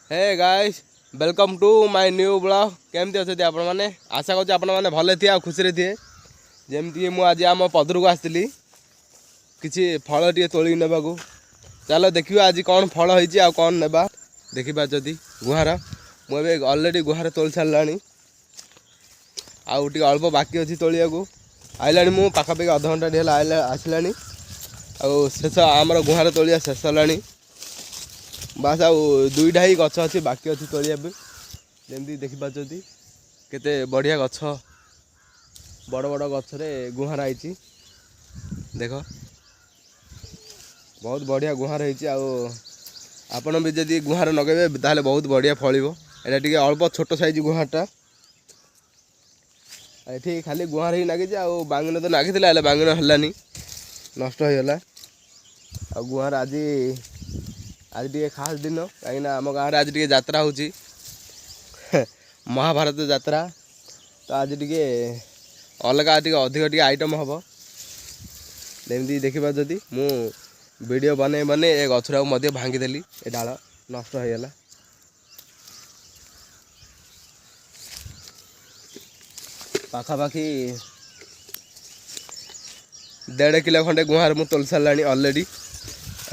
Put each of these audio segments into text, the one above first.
Hey guys welcome to my new blog केमती अच्छे आपण मैंने आशा करूँ आपण मैंने भले थी आ खुशी थी जमती मुझे आम पदर को आसती किसी फल टे तोल ना चलो देखिए आज कौन फल होती आ कौन नेबा देखिपार गुहार मुझे अलरेडी गुहार तोल सारा आउ अल्प बाकी अच्छी तोलिया आईला मु पाखापाखि अध घंटा आसला शेष आमर गुहार तोलिया शेष है बास आउ दुईटा ही गछ अच्छी बाकी अच्छी तोलिया जमी देखिपार केते बढ़िया गछ बड़ बड़ गछरे गुहार आई देख बहुत बढ़िया गुहार होपण भी जदि गुहार लगे ताले बहुत बढ़िया फल ये अल्प छोट साइज गुहारटा ये खाली गुहार ही लगी बांगण तो लगी बांगण है नष्ट हो गला आ गुहार आज आज टे खास दिन कहीं आम गाँव आज टे यात्रा हो महाभारत यात्रा तो आज टे अलग अधिक टे आइटम हम जमी देखा जदि मु वीडियो बने बने ए गछरा भांगीदेली ए डाल नष्ट हो गला पाखापाखि 1.5 किलो खंडे गुहार मु तोल सारा अलरेडी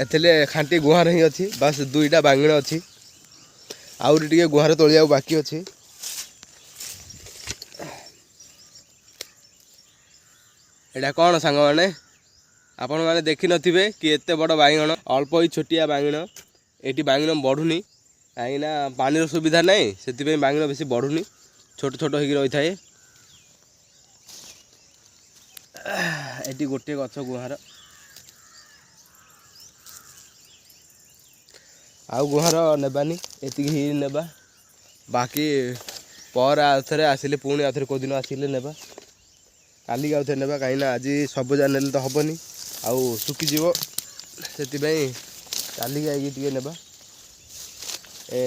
एथले खांटी गुहार ही अच्छी बस दुईटा बांगण अच्छी आउरी टे गुहार तोलिया बाकी अच्छी एटा कौन सांग मैंने आपण मैंने देखी नथिबे कि एते बड़ बांगण अल्प ही छोटिया बांगण एटी बांगण बढ़ुनी कहीं पानी सुविधा नहीं से बांगण बेसी बढ़ुनी छोट छोट हो रही थाए एटी गोटे गछ गुहार आउ गुहार नेबानी एति ही नेबा बाकी पर आउे आसिले पुणी आउे कौ दिन आसिले नेबा काली आउे नेबा कहीं आज सब जा नेले तो हेनी आउ सुखीजीव से काली टे नेबा ए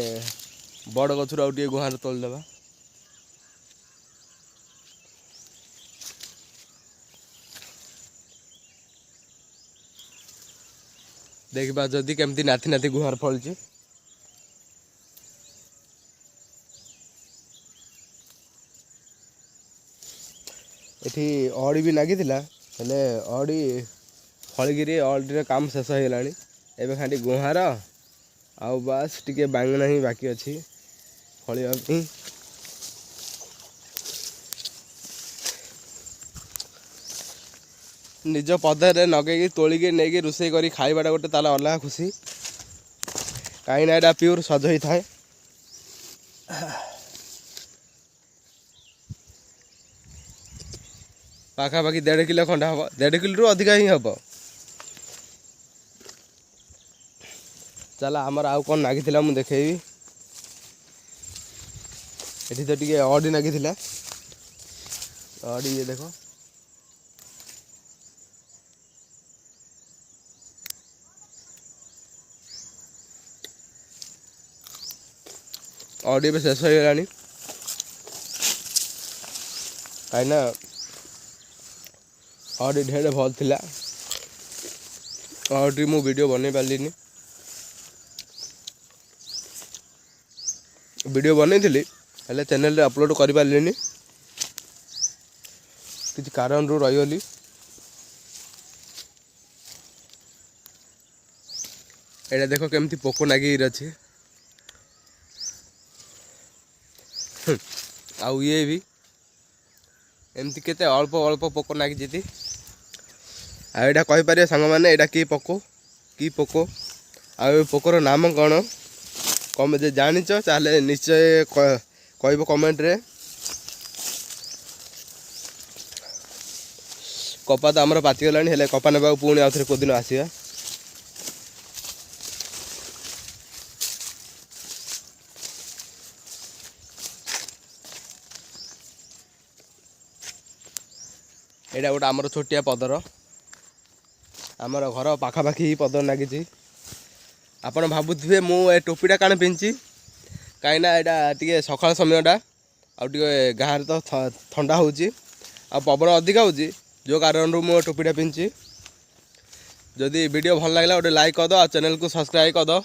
बड़ गछर आउ टे गुहार तोलदेबा देखा जदि केमती नाथी नाथी गुहार फलुची एठी अड़ी भी लगी हेले अड़ी फलिकी अड़ी काम शेष हो गला एवं खाली गुहार आउ बास टिके बांगण ही बाकी अच्छी फलिया निज पदर नगे तोलिकी नहीं रोसे कर खाइबाटा गोटे ताला अलग खुशी कहीं यहाँ प्योर सज ही थाए पाखापाखि 1.5 किलो खंडा हम 1.5 किलो अधिका ही हम चल आमर आउ कौन लगी मुझे देखेबी ये तो टे अड़ी लगी अड़ी ये देख अड़ी भी शेष हो गला कहीं अड़ी ढेर भल थी अड़ी मु वीडियो बन पार्ली वीडियो बनई हेले चैनल रे अपलोड कर पार्ली किसी कारण रू रहीगली एटा देख केमती पोक नागी अच्छे आउ ये भी एमती केते अल्प अल्प पोक नागी आईटा कहीपर सांग मैंने यहाँ कि पोक आ पोकर नाम कौन कम जे जानिच ताले निश्चय कह कमेंट रे कपा तो आमर पाचिगला हेले कपा नेबा पुणी आउ थे कौ दिन आसवा यहाँ गोटे आमर छोटिया पदर आमर घर पाखापाखि ही पदर लगी आपड़ भावुवे मुझे टोपीटा काण पिंधि कहीं यहाँ टे सकाल समयटा आगे गाँव तो ठंडा हो पवन अधिक हो जो कारण मुझे टोपीटा पिंधि जदि वीडियो भल लगे गोटे लाइक कर दो चैनल को सब्सक्राइब कर दो।